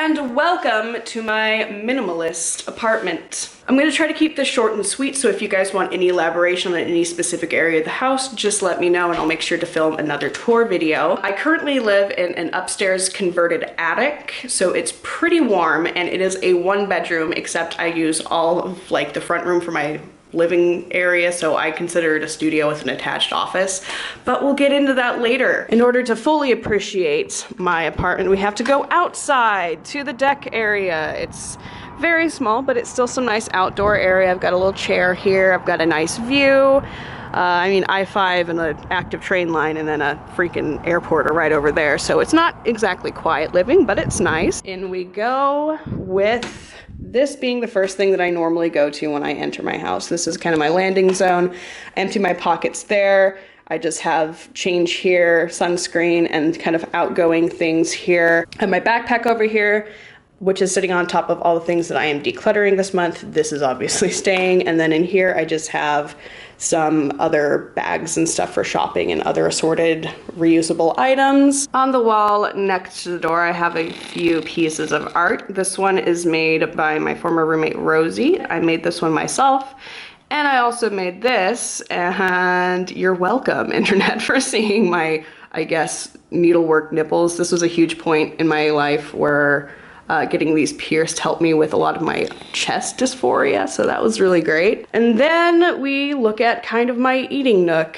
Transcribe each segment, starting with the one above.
and welcome to my minimalist apartment. I'm going to try to keep this short and sweet, so if you guys want any elaboration on any specific area of the house, just let me know and I'll make sure to film another tour video. I currently live in an upstairs converted attic, so it's pretty warm, and it is a 1-bedroom, except I use all of like the front room for my living area, so I consider it a studio with an attached office, but we'll get into that later. In order to fully appreciate my apartment, we have to go outside to the deck area. It's very small, but it's still some nice outdoor area. I've got a little chair here. I've got a nice view. I mean, I-5 and an active train line and then a freaking airport are right over there, so it's not exactly quiet living, but it's nice. In we go with this being the first thing that I normally go to when I enter my house. This is kind of my landing zone. I empty my pockets there. I just have change here, sunscreen, and kind of outgoing things here. I have my backpack over here, which is sitting on top of all the things that I am decluttering this month. This is obviously staying. And then in here, I just have some other bags and stuff for shopping and other assorted reusable items. On the wall next to the door, I have a few pieces of art. This one is made by my former roommate, Rosie. I made this one myself. And I also made this, and you're welcome, internet, for seeing my, I guess, needlework nipples. This was a huge point in my life where getting these pierced helped me with a lot of my chest dysphoria, so that was really great. And then we look at kind of my eating nook.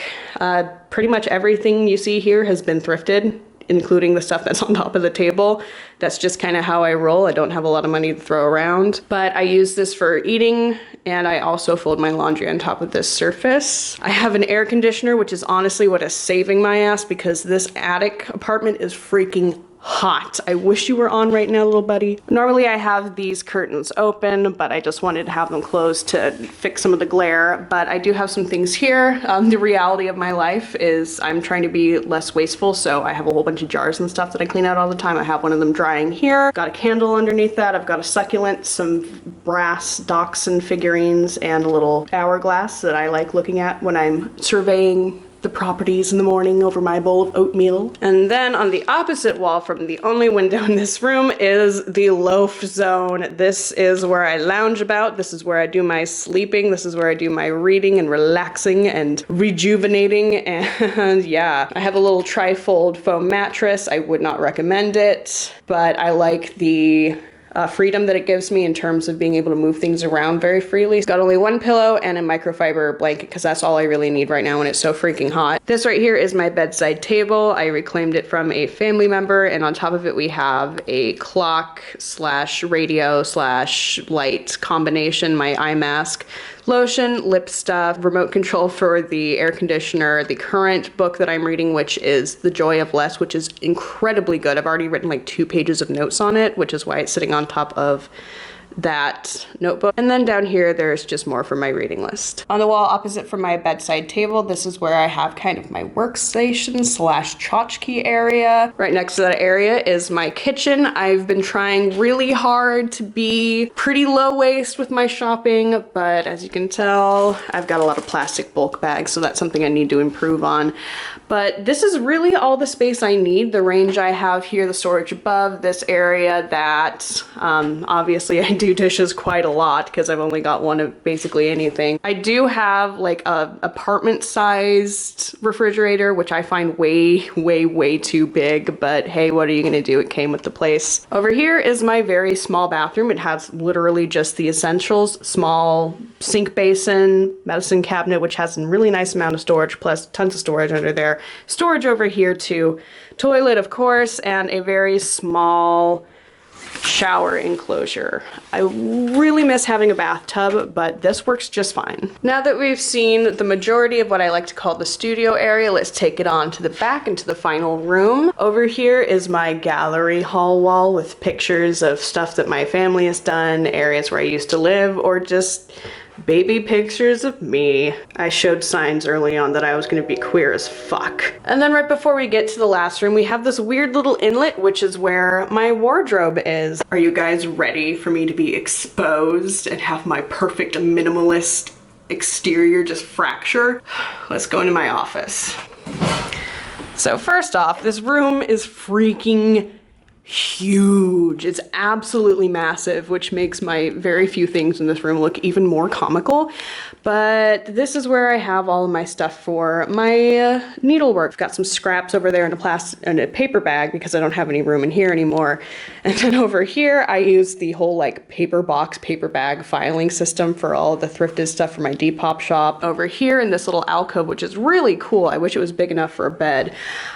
Pretty much everything you see here has been thrifted, including the stuff that's on top of the table. That's just kind of how I roll. I don't have a lot of money to throw around, but I use this for eating, and I also fold my laundry on top of this surface. I have an air conditioner, which is honestly what is saving my ass, because this attic apartment is freaking hot. I wish you were on right now, little buddy. Normally I have these curtains open, but I just wanted to have them closed to fix some of the glare, but I do have some things here. The reality of my life is I'm trying to be less wasteful, so I have a whole bunch of jars and stuff that I clean out all the time. I have one of them drying here. Got a candle underneath that. I've got a succulent, some brass dachshund figurines, and a little hourglass that I like looking at when I'm surveying the properties in the morning over my bowl of oatmeal. And then on the opposite wall from the only window in this room is the Loaf Zone. This is where I lounge about. This is where I do my sleeping. This is where I do my reading and relaxing and rejuvenating. And yeah, I have a little tri-fold foam mattress. I would not recommend it, but I like the freedom that it gives me in terms of being able to move things around very freely. It's got only one pillow and a microfiber blanket, because that's all I really need right now when it's so freaking hot. This right here is my bedside table. I reclaimed it from a family member, and on top of it we have a clock slash radio slash light combination, my eye mask, lotion, lip stuff, remote control for the air conditioner, the current book that I'm reading, which is The Joy of Less, which is incredibly good. I've already written like 2 pages of notes on it, which is why it's sitting on top of that notebook. And then down here, there's just more for my reading list. On the wall opposite from my bedside table, this is where I have kind of my workstation slash tchotchke area. Right next to that area is my kitchen. I've been trying really hard to be pretty low waste with my shopping, but as you can tell, I've got a lot of plastic bulk bags, so that's something I need to improve on. But this is really all the space I need. The range I have here, the storage above, this area that obviously I do dishes quite a lot because I've only got one of basically anything. I do have like a apartment sized refrigerator, which I find way too big, but hey, what are you gonna do? It came with the place. Over here is my very small bathroom. It has literally just the essentials: small sink basin, medicine cabinet, which has a really nice amount of storage, plus tons of storage under there. Storage over here too. Toilet, of course, and a very small shower enclosure. I really miss having a bathtub, but this works just fine. Now that we've seen the majority of what I like to call the studio area, let's take it on to the back into the final room. Over here is my gallery hall wall with pictures of stuff that my family has done, areas where I used to live, or just baby pictures of me. I showed signs early on that I was gonna be queer as fuck. And then right before we get to the last room, we have this weird little inlet, which is where my wardrobe is. Are you guys ready for me to be exposed and have my perfect minimalist exterior just fracture? Let's go into my office. So first off, this room is freaking huge. It's absolutely massive, which makes my very few things in this room look even more comical. But this is where I have all of my stuff for my needlework. I've got some scraps over there in a paper bag because I don't have any room in here anymore. And then over here, I use the whole like paper box, paper bag filing system for all of the thrifted stuff for my Depop shop. Over here in this little alcove, which is really cool. I wish it was big enough for a bed.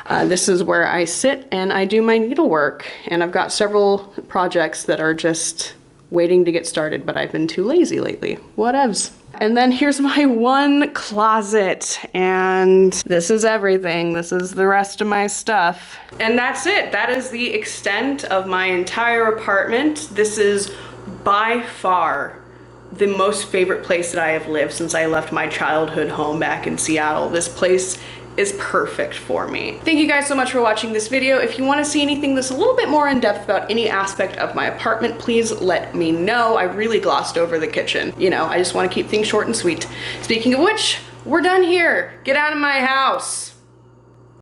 This is where I sit and I do my needlework. And I've got several projects that are just waiting to get started, but I've been too lazy lately. Whatevs. And then here's my one closet, and this is everything. This is the rest of my stuff. And that's it. That is the extent of my entire apartment. This is by far the most favorite place that I have lived since I left my childhood home back in Seattle. This place is perfect for me. Thank you guys so much for watching this video. If you want to see anything that's a little bit more in depth about any aspect of my apartment, please let me know. I really glossed over the kitchen. You know, I just want to keep things short and sweet. Speaking of which, we're done here. Get out of my house.